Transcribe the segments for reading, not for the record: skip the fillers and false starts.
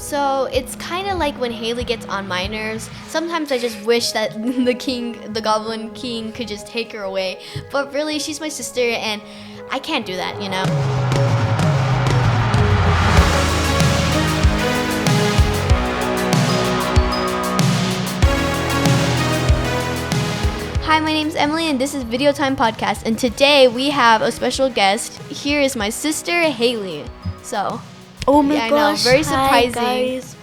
So it's kind of like when Hailey gets on my nerves. Sometimes I just wish that the Goblin King, could just take her away. But really, she's my sister, and I can't do that, you know? Hi, my name's Emily, and this is Video Time Podcast. And today we have a special guest. Here is my sister, Hailey. So, oh my gosh, very surprising. Hi guys.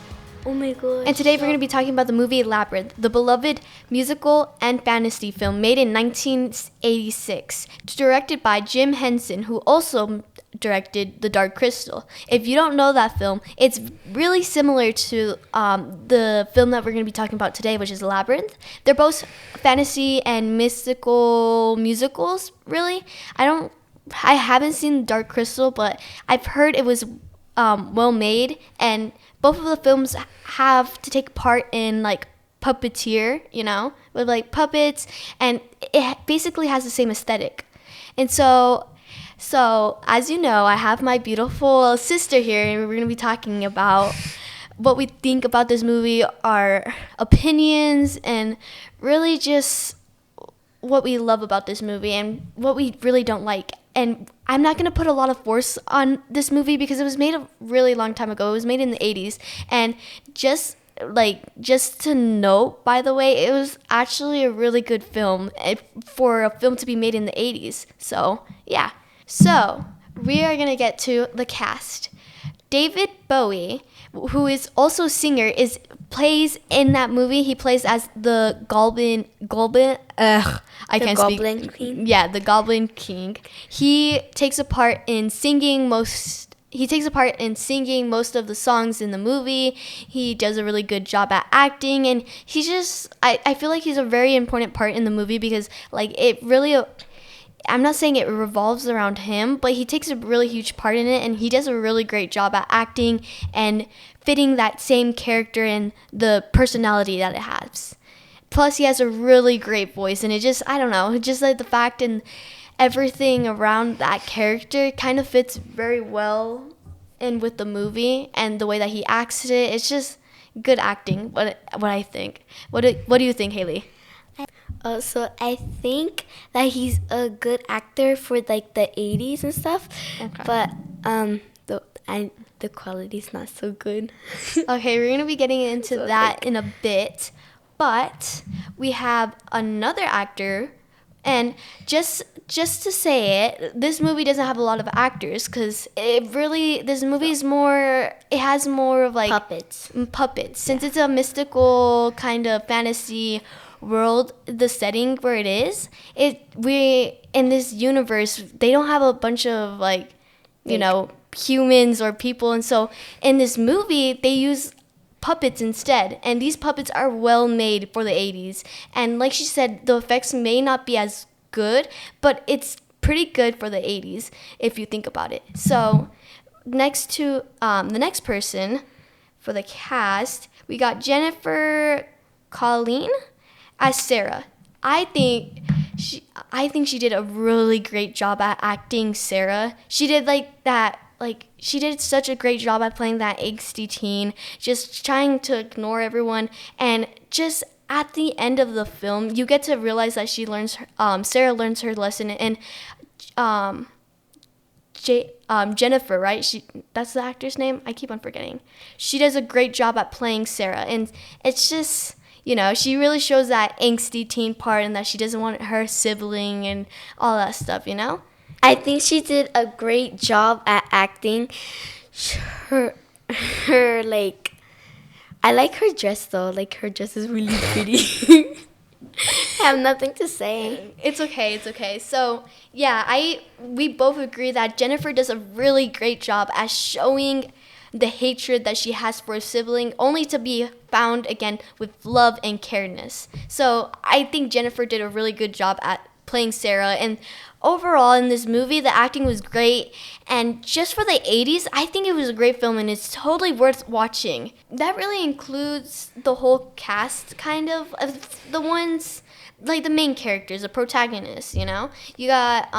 Oh my gosh. And today we're going to be talking about the movie Labyrinth, the beloved musical and fantasy film made in 1986, directed by Jim Henson, who also directed The Dark Crystal. If you don't know that film, it's really similar to the film that we're going to be talking about today, which is Labyrinth. They're both fantasy and mystical musicals, really. I haven't seen Dark Crystal, but I've heard it was well made, and both of the films have to take part in like puppeteer, you know, with like puppets, and it basically has the same aesthetic. And so as you know, I have my beautiful sister here, and we're going to be talking about what we think about this movie, our opinions, and really just what we love about this movie and what we really don't like. And I'm not going to put a lot of force on this movie because it was made a really long time ago. It was made in the 80s. And just to note, by the way, it was actually a really good film for a film to be made in the 80s. So, yeah. So, we are going to get to the cast. David Bowie, who is also a singer, plays in that movie. He plays as the Goblin King. Yeah, the Goblin King. He takes a part in singing most of the songs in the movie. He does a really good job at acting, and I feel like he's a very important part in the movie because like it really, I'm not saying it revolves around him, but he takes a really huge part in it, and he does a really great job at acting and fitting that same character and the personality that it has. Plus, he has a really great voice, and I don't know, just like the fact and everything around that character kind of fits very well in with the movie and the way that he acts it. It's just good acting, what I think. What do you think, Hailey? So I think that he's a good actor for like the 80s and stuff, okay. But the quality's not so good. Okay, we're gonna be getting into that in a bit, but we have another actor, and just to say it, this movie doesn't have a lot of actors because this movie is it has more of like puppets. Since it's a mystical kind of fantasy world, the setting where it is, in this universe, they don't have a bunch of like, you know, humans or people, and so in this movie they use puppets instead, and these puppets are well made for the 80s, and like she said, the effects may not be as good, but it's pretty good for the 80s if you think about it. So next to the next person for the cast, we got Jennifer Colleen as Sarah. I think she did a really great job at acting Sarah. She did she did such a great job at playing that angsty teen, just trying to ignore everyone, and just at the end of the film, you get to realize that Sarah learns her lesson, and Jennifer, right? That's the actor's name? I keep on forgetting. She does a great job at playing Sarah, and it's just, you know, she really shows that angsty teen part and that she doesn't want her sibling and all that stuff, you know? I think she did a great job at acting. Her like, I like her dress though. Like, her dress is really pretty. I have nothing to say. It's okay. So, yeah, we both agree that Jennifer does a really great job at showing the hatred that she has for a sibling, only to be found again with love and careness. So, I think Jennifer did a really good job at playing Sarah, and overall in this movie the acting was great, and just for the 80s I think it was a great film, and it's totally worth watching. That really includes the whole cast, kind of the ones like the main characters, the protagonists, you know. You got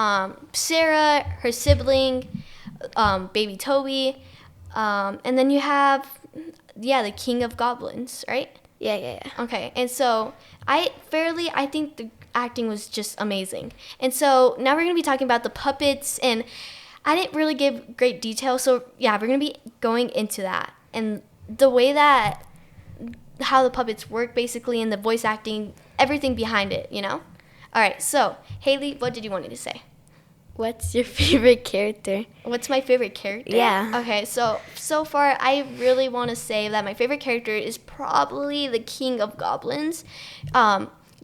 Sarah, her sibling, baby Toby, and then you have the king of goblins, right? Yeah. Okay, and so I think the acting was just amazing. And so now we're going to be talking about the puppets, and I didn't really give great detail, so yeah, we're going to be going into that. And the way that, how the puppets work basically, and the voice acting, everything behind it, you know? All right, so Hailey, what did you want me to say? What's your favorite character? What's my favorite character? Yeah. Okay, so far, I really want to say that my favorite character is probably the King of Goblins.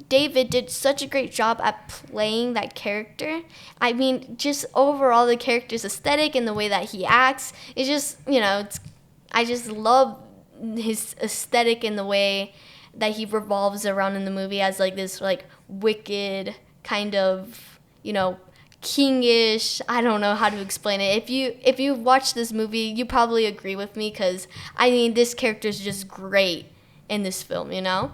David did such a great job at playing that character. I mean, just overall, the character's aesthetic and the way that he acts, it's just, I just love his aesthetic and the way that he revolves around in the movie as like this like wicked kind of, kingish. I don't know how to explain it. If you watch this movie, you probably agree with me, because I mean, this character is just great in this film. Yeah.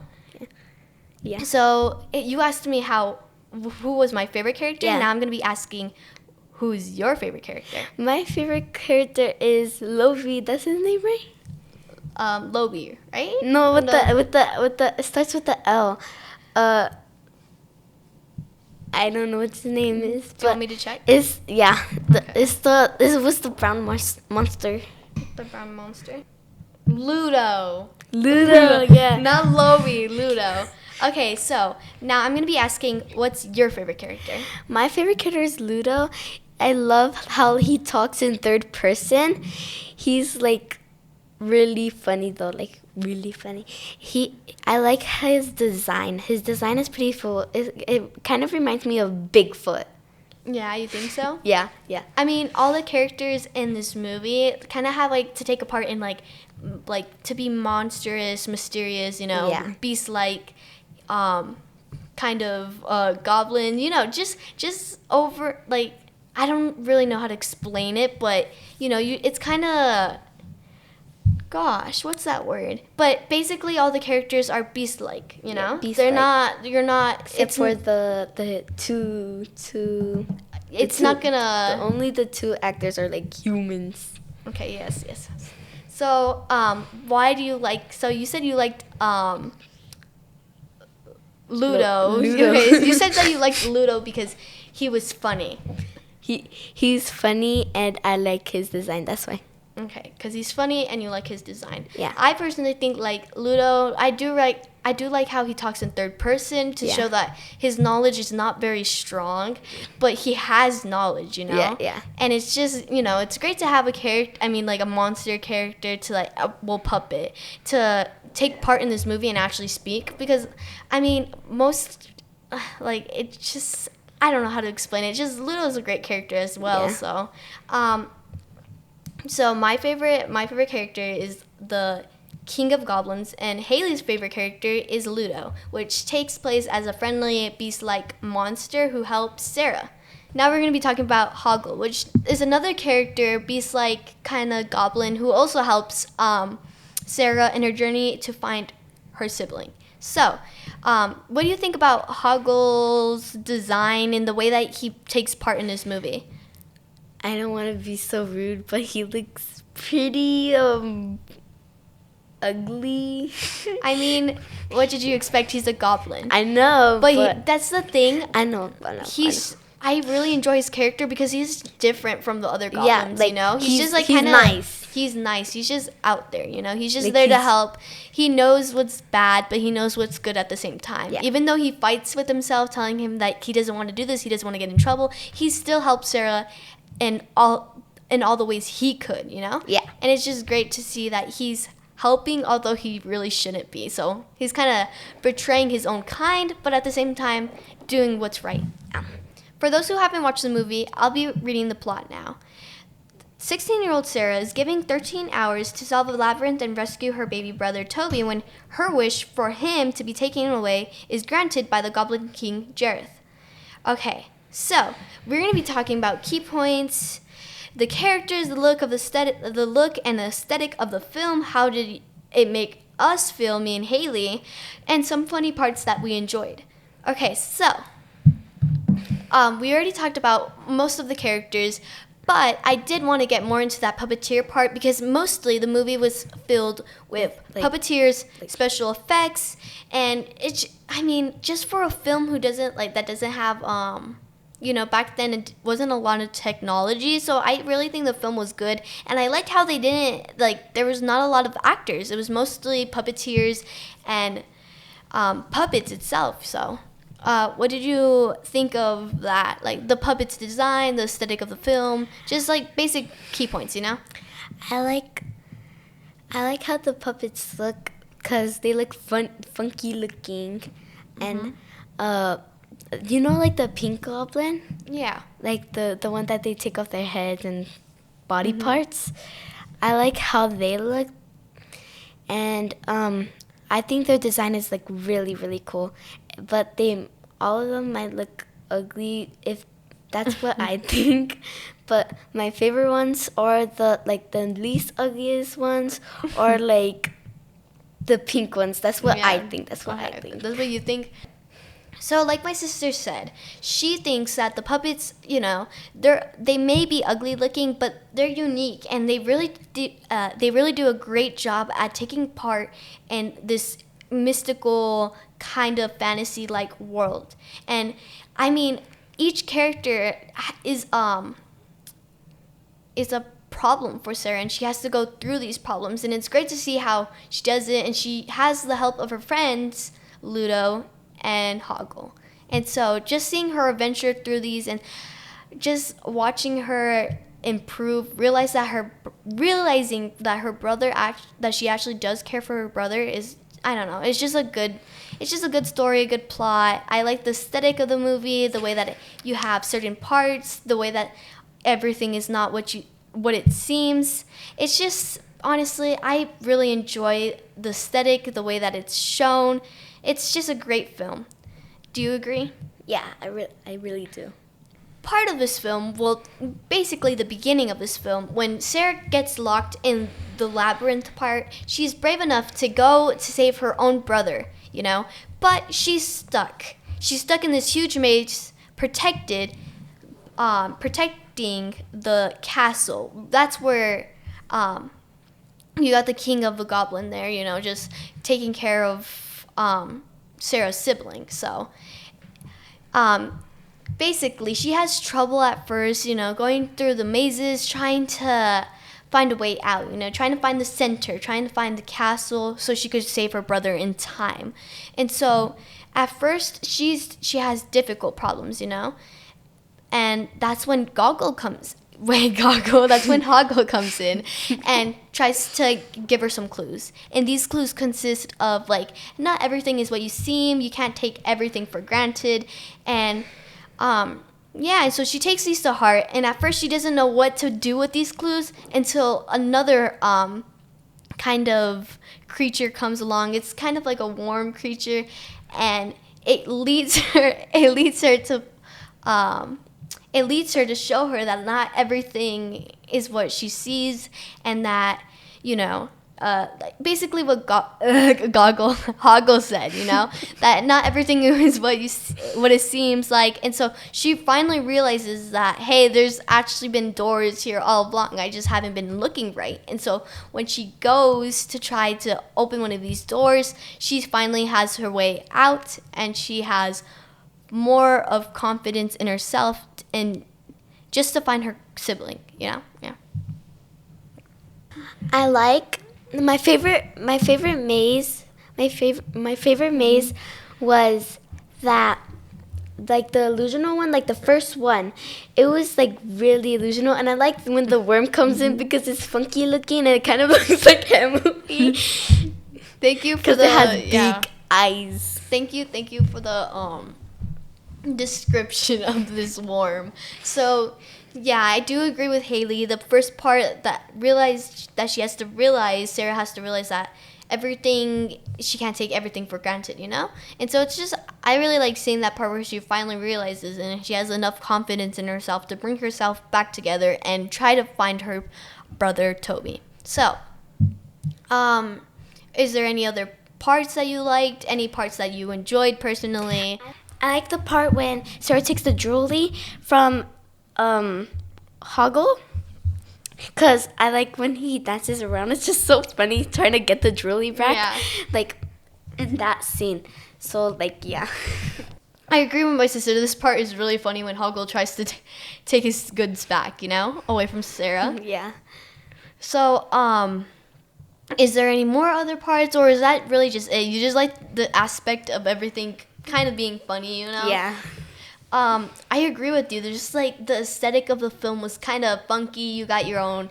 So you asked me who was my favorite character. Yeah. Now I'm gonna be asking, who's your favorite character? My favorite character is Lovi. That's his name, right? Lobi, right? No, with the it starts with the L. I don't know what his name is. Do you want me to check? It's what's the brown monster? The brown monster. Ludo. Ludo, yeah. Not Lobi, Ludo. Okay, so now I'm gonna be asking, what's your favorite character? My favorite character is Ludo. I love how he talks in third person. He's like really funny though, like really funny. I like his design. His design is pretty cool. It kind of reminds me of Bigfoot. Yeah, you think so? Yeah. I mean, all the characters in this movie kind of have like to take a part in like to be monstrous, mysterious, Yeah. beast-like, kind of goblin, just over like, I don't really know how to explain it, but it's kind of, gosh, what's that word? But basically, all the characters are beast-like. Yeah, beast-like. They're not. You're not. Except for the two. It's not gonna. Only the two actors are like humans. Okay. Yes. So, why do you like? So you said you liked Ludo. Ludo. Okay, you said that you liked Ludo because he was funny. He's funny, and I like his design. That's why. Okay, because he's funny and you like his design. Yeah. I personally think like Ludo, I do like how he talks in third person to show that his knowledge is not very strong, but he has knowledge, Yeah. And it's just, it's great to have a character, like a monster character to like, puppet, to take part in this movie and actually speak, because, most, it's just, I don't know how to explain it. Just Ludo's a great character as well, so, So my favorite character is the King of Goblins, and Hailey's favorite character is Ludo, which takes place as a friendly beast-like monster who helps Sarah. Now we're going to be talking about Hoggle, which is another character, beast-like kind of goblin, who also helps Sarah in her journey to find her sibling. So, what do you think about Hoggle's design and the way that he takes part in this movie? I don't want to be so rude, but he looks pretty ugly. What did you expect? He's a goblin. I know, but that's the thing. I know. I really enjoy his character because he's different from the other goblins, He's just like he's kind of nice. He's nice. He's just out there, He's just Like there to help. He knows what's bad, but he knows what's good at the same time. Yeah. Even though he fights with himself, telling him that he doesn't want to do this, he doesn't want to get in trouble, he still helps Sarah in all the ways he could, Yeah. And it's just great to see that he's helping, although he really shouldn't be. So he's kind of betraying his own kind, but at the same time doing what's right. For those who haven't watched the movie, I'll be reading the plot now. 16-year-old Sarah is given 13 hours to solve a labyrinth and rescue her baby brother Toby when her wish for him to be taken away is granted by the Goblin King Jareth. Okay, so we're going to be talking about key points, the characters, the look and the aesthetic of the film, how did it make us feel, me and Hailey, and some funny parts that we enjoyed. Okay, so we already talked about most of the characters, But I did want to get more into that puppeteer part because mostly the movie was filled with puppeteers, special effects, and just for a film who doesn't have back then it wasn't a lot of technology, so I really think the film was good, and I liked how they didn't there was not a lot of actors. It was mostly puppeteers and puppets itself. So what did you think of that? Like the puppets design, the aesthetic of the film, just like basic key points, I like how the puppets look because they look funky looking, and like the pink goblin, like the one that they take off their heads and body parts. I like how they look, and I think their design is like really, really cool, but all of them might look ugly if that's what I think. But my favorite ones are the least ugliest ones, or like the pink ones. That's what I think. That's what I think. That's what you think. So like my sister said, she thinks that the puppets, they may be ugly looking, but they're unique, and they really do a great job at taking part in this mystical kind of fantasy-like world. And I mean, each character is a problem for Sarah, and she has to go through these problems, and it's great to see how she does it, and she has the help of her friends, Ludo and Hoggle. And so just seeing her adventure through these and just watching her improve, realizing that her brother that she actually does care for her brother is, I don't know, it's just a good story, a good plot. I like the aesthetic of the movie, the way that you have certain parts, the way that everything is not what it seems. It's just, honestly, I really enjoy the aesthetic, the way that it's shown. It's just a great film. Do you agree? Yeah, I really do. Part of this film, well, basically the beginning of this film, when Sarah gets locked in the labyrinth part, she's brave enough to go to save her own brother, but she's stuck. She's stuck in this huge maze, protecting the castle. That's where you got the king of the goblin there, just taking care of Sarah's sibling. So basically she has trouble at first, going through the mazes, trying to find a way out, trying to find the center, trying to find the castle so she could save her brother in time. And so at first she has difficult problems, and that's when Hoggle comes in and tries to give her some clues. And these clues consist of not everything is what you seem. You can't take everything for granted. And and so she takes these to heart. And at first she doesn't know what to do with these clues until another kind of creature comes along. It's kind of like a warm creature, and it leads her to show her that not everything is what she sees, and that, basically what Hoggle said, that not everything is what it seems like. And so she finally realizes that, hey, there's actually been doors here all along. I just haven't been looking right. And so when she goes to try to open one of these doors, she finally has her way out, and she has more of confidence in herself and just to find her sibling, Yeah. I like my favorite maze. My favorite maze was that, like, the illusional one, like the first one. It was really illusional, and I like when the worm comes in because it's funky looking and it kind of looks like a movie. Thank you for because it has big eyes. Thank you for the description of this worm. So yeah, I do agree with Hailey. The first part Sarah has to realize that she can't take everything for granted, And so it's just, I really like seeing that part where she finally realizes, and she has enough confidence in herself to bring herself back together and try to find her brother Toby. So, is there any other parts that you liked? Any parts that you enjoyed personally? I like the part when Sarah takes the jewelry from Hoggle. Because I like when he dances around. It's just so funny trying to get the jewelry back. Yeah. Like, in that scene. So, like, yeah. I agree with my sister. This part is really funny when Hoggle tries to take his goods back, away from Sarah. Yeah. So, is there any more other parts, or is that really just it? You just like the aspect of everything kind of being funny, Yeah. I agree with you. There's just like the aesthetic of the film was kind of funky. You got your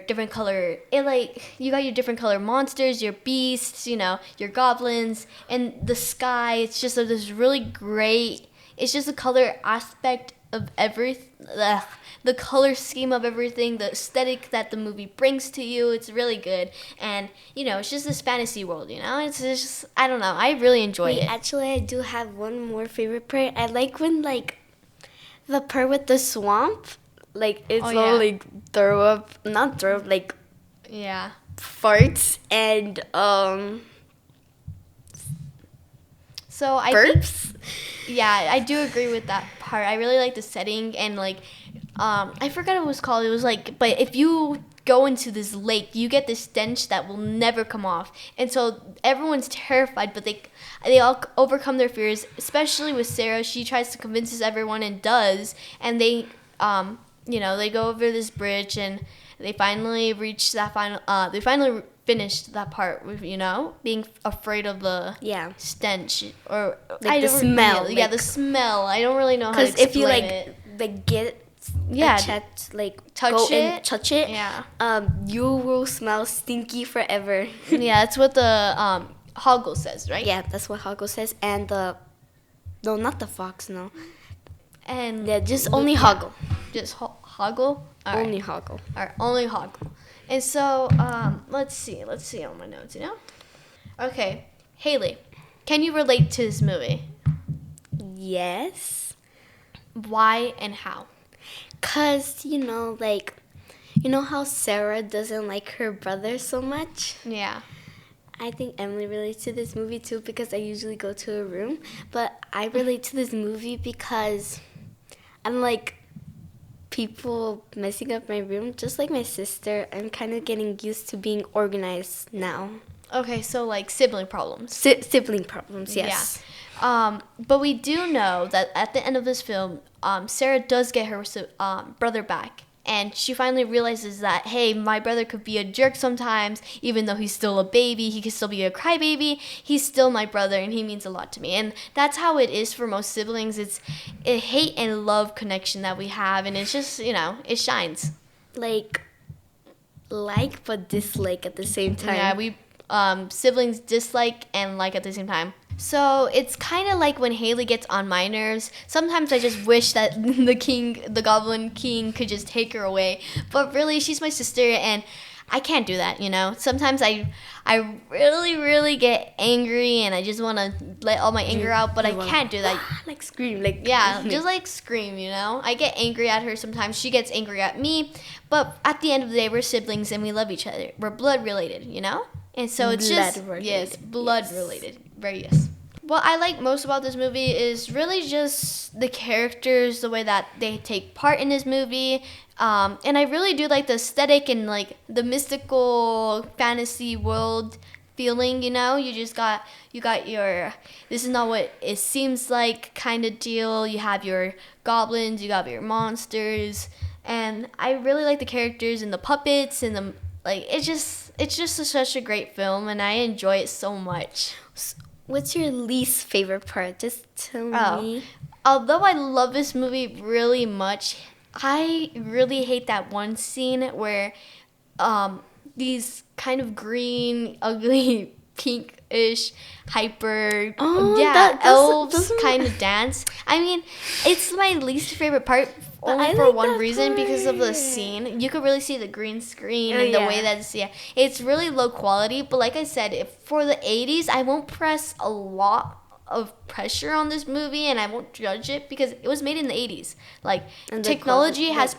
different color, you got your different color monsters, your beasts, your goblins, and the sky. It's just this really great. It's just the color aspect of everything. The color scheme of everything, the aesthetic that the movie brings to you, it's really good. And, it's just this fantasy world, It's just, I don't know, I really enjoyed it. Actually, I do have one more favorite part. I like when, like, the part with the swamp, like, it's all, like, not throw up, like, yeah, farts and, so I burps. Yeah, I do agree with that part. I really like the setting and like, I forgot what it was called. It was like, but if you go into this lake, you get this stench that will never come off, and so everyone's terrified. But they all overcome their fears, especially with Sarah. She tries to convince everyone and does, and they they go over this bridge and they finally reach that final. They finally finished that part with being afraid of the stench or like the smell. Yeah, the smell. I don't really know how to explain if you it. get touch it, yeah, you will smell stinky forever. Yeah, that's what the Hoggle says, right? Yeah, that's what Hoggle says, and no, not the fox, no, and just only Hoggle. Just Hoggle. Only Hoggle. All right, only Hoggle. And so, let's see on my notes, Okay, Hailey, can you relate to this movie? Yes. Why and how? 'Cause, how Sarah doesn't like her brother so much? Yeah. I think Emily relates to this movie too because I usually go to her room. But I relate to this movie because I'm like, people messing up my room, just like my sister. I'm kind of getting used to being organized now. Okay, so like sibling problems. Sibling problems, yes. Yeah. But we do know that at the end of this film, Sarah does get her brother back. And she finally realizes that, hey, my brother could be a jerk sometimes, even though he's still a baby. He could still be a crybaby. He's still my brother, and he means a lot to me. And that's how it is for most siblings. It's a hate and love connection that we have, and it's just, it shines. Like but dislike at the same time. Yeah, we siblings dislike and like at the same time. So it's kind of like when Hailey gets on my nerves. Sometimes I just wish that the Goblin King could just take her away. But really, she's my sister, and I can't do that, Sometimes I really, really get angry, and I just want to let all my anger out, but I can't do that. Like scream, just like scream, I get angry at her sometimes. She gets angry at me. But at the end of the day, we're siblings, and we love each other. We're blood related, And so it's blood related. Very yes. What I like most about this movie is really just the characters, the way that they take part in this movie. And I really do like the aesthetic and like the mystical fantasy world feeling, You got your, this is not what it seems like kind of deal. You have your goblins, you got your monsters. And I really like the characters and the puppets and it's just such a great film, and I enjoy it so much. What's your least favorite part? Just tell me. Although I love this movie really much, I really hate that one scene where these kind of green, ugly, pinkish, hyper, elves kind of dance. I mean, it's my least favorite part. Only for one reason, because of the scene. You could really see the green screen and the way that it's really low quality. But like I said, for the 80s, I won't press a lot of pressure on this movie, and I won't judge it because it was made in the 80s. Like, technology has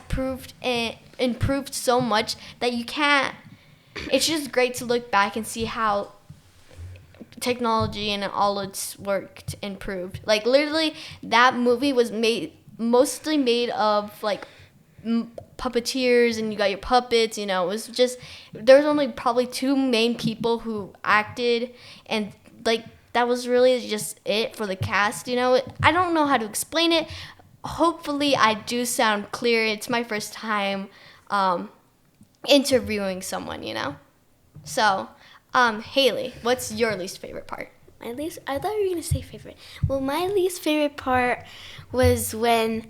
improved so much that you can't. It's just great to look back and see how technology and all its work improved. Like, literally, that movie was mostly made of like puppeteers and you got your puppets. You know, it was just there was only probably 2 main people who acted, and like that was really just it for the cast. You know, I don't know how to explain it. Hopefully, I do sound clear. It's my first time interviewing someone. You know, so Hailey, what's your least favorite part? I thought you were gonna say favorite. Well, my least favorite part was when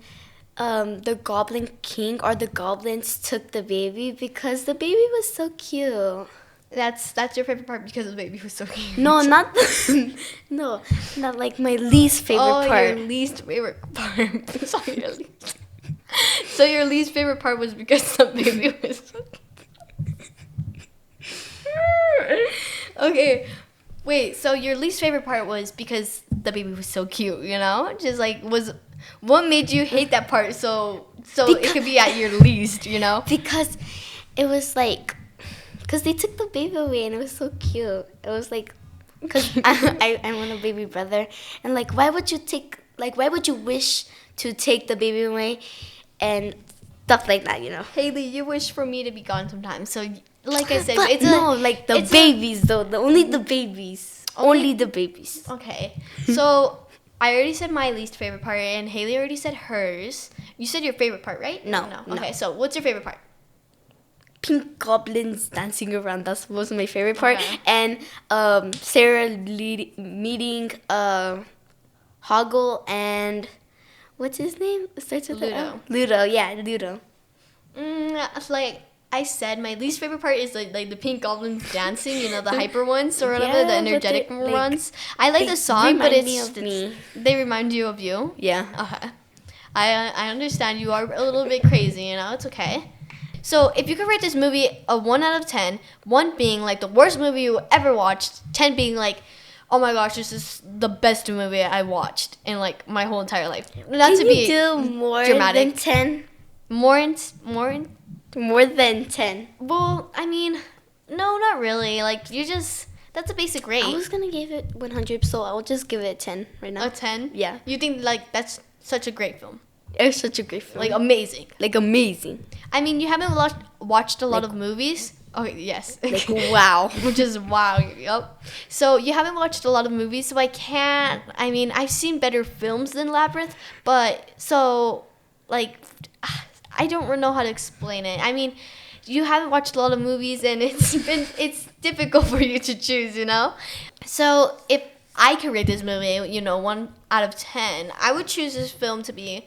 the Goblin King or the goblins took the baby because the baby was so cute. That's your favorite part because the baby was so cute. No, not no, not like my least favorite part. Your least favorite part. Sorry, your least. So your least favorite part was because the baby was so cute. Okay. Wait, so your least favorite part was because the baby was so cute, you know? Just like what made you hate that part so it could be at your least, you know? Because it was like, because they took the baby away and it was so cute. It was like, because I want a baby brother. And like, why would you wish to take the baby away and stuff like that, you know? Hailey, you wish for me to be gone sometimes. So, like I said, but the babies though. Only the babies. Only the babies. Okay. So, I already said my least favorite part, and Hailey already said hers. You said your favorite part, right? No. Okay, so what's your favorite part? Pink goblins dancing around. That was my favorite part. Okay. And Sarah meeting Hoggle and what's his name? It starts with Ludo. Ludo, yeah, Ludo. Like I said, my least favorite part is like the pink goblins dancing. You know, the hyper ones or whatever, the energetic ones. I like the song, but they remind you of you. Yeah. Okay. I understand you are a little bit crazy. You know, it's okay. So if you could rate this movie a 1 out of 10, 1 being like the worst movie you ever watched, 10 being like, oh my gosh, this is the best movie I watched in like my whole entire life. Not Can to be you do more dramatic. than 10? More than 10. Well, I mean, no, not really. Like that's a basic rate. I was gonna give it 100, so I'll just give it a 10 right now. A 10? Yeah. You think like that's such a great film? It's such a great film. Like amazing. Like amazing. I mean, you haven't watched a lot of movies. Oh yes. Like wow. Which is wow. Yep. So you haven't watched a lot of movies, so I can't. I mean, I've seen better films than Labyrinth, but so like I don't know how to explain it. I mean, you haven't watched a lot of movies, and it's difficult for you to choose, you know. So if I could rate this movie, 1 out of 10, I would choose this film to be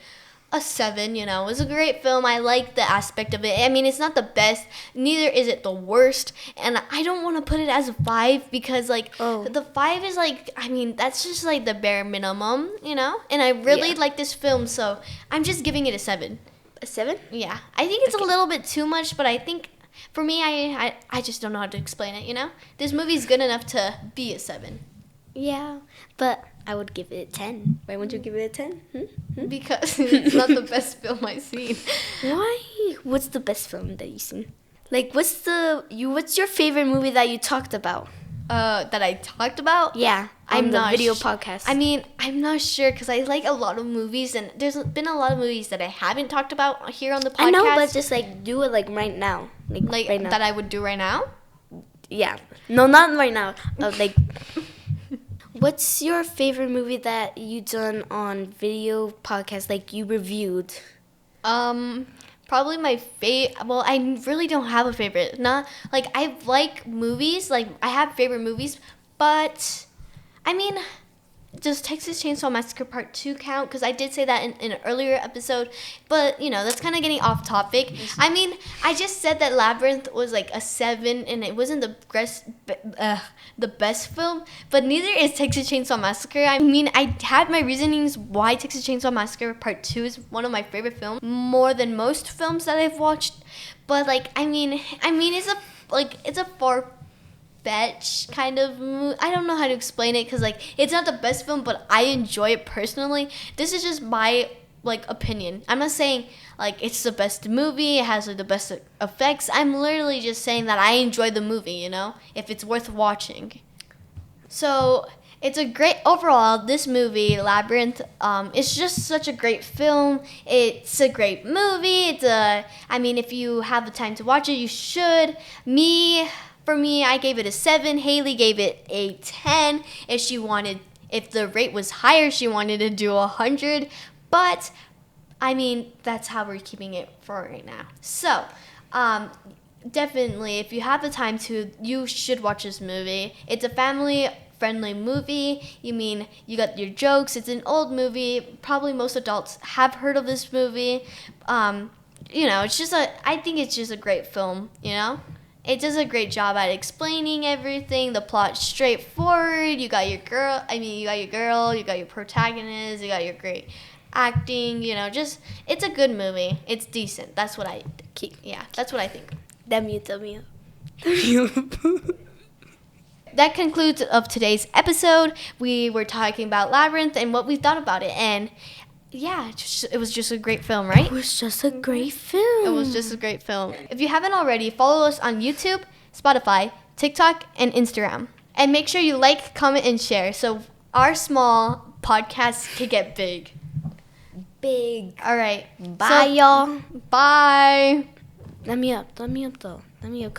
a 7. It was a great film. I like the aspect of it. I mean, it's not the best, neither is it the worst, and I don't want to put it as a 5 because the 5 is like, I mean, that's just like the bare minimum, and I really like this film, so I'm just giving it a 7. A 7? Yeah, I think it's a little bit too much, but I think for me, I just don't know how to explain it. This movie's good enough to be a 7. Yeah, but I would give it a 10. Why wouldn't you give it a 10? Because it's not the best film I've seen. Why? What's the best film that you've seen? Like, what's your favorite movie that you talked about? That I talked about? Yeah, I'm the not video podcast. I mean, I'm not sure because I like a lot of movies, and there's been a lot of movies that I haven't talked about here on the podcast. I know, but just do it right now. Like right now. that I would do right now? Yeah. No, not right now. What's your favorite movie that you done on video podcast, like you reviewed? Probably my favorite. Well, I really don't have a favorite. Not like I like movies. Like I have favorite movies, but I mean, does Texas Chainsaw Massacre Part 2 count? Because I did say that in an earlier episode, but that's kind of getting off topic. I mean, I just said that Labyrinth was like a 7, and it wasn't the best film, but neither is Texas Chainsaw Massacre. I mean, I had my reasonings why Texas Chainsaw Massacre Part 2 is one of my favorite films, more than most films that I've watched. But I mean, it's a far-fetched kind of movie. I don't know how to explain it because it's not the best film, but I enjoy it personally. This is just my opinion. I'm not saying it's the best movie, it has the best effects. I'm literally just saying that I enjoy the movie, if it's worth watching. So It's a great overall. This movie, Labyrinth, it's just such a great film. It's a great movie. I mean, if you have the time to watch it, you should. For me, I gave it a 7. Hailey gave it a 10. If the rate was higher, she wanted to do 100. But I mean, that's how we're keeping it for right now. So, definitely, if you have the time to, you should watch this movie. It's a family-friendly movie. You got your jokes. It's an old movie. Probably most adults have heard of this movie. I think it's just a great film, It does a great job at explaining everything. The plot's straightforward. You got your girl, you got your protagonist, you got your great acting, it's a good movie. It's decent. That's what I think. Damn you. That concludes of today's episode. We were talking about Labyrinth and what we thought about it, and yeah, it was just a great film, right? It was just a great film. It was just a great film. If you haven't already, follow us on YouTube, Spotify, TikTok, and Instagram. And make sure you like, comment, and share so our small podcast can get big. All right. Bye, y'all. Bye. Let me up though. Let me up.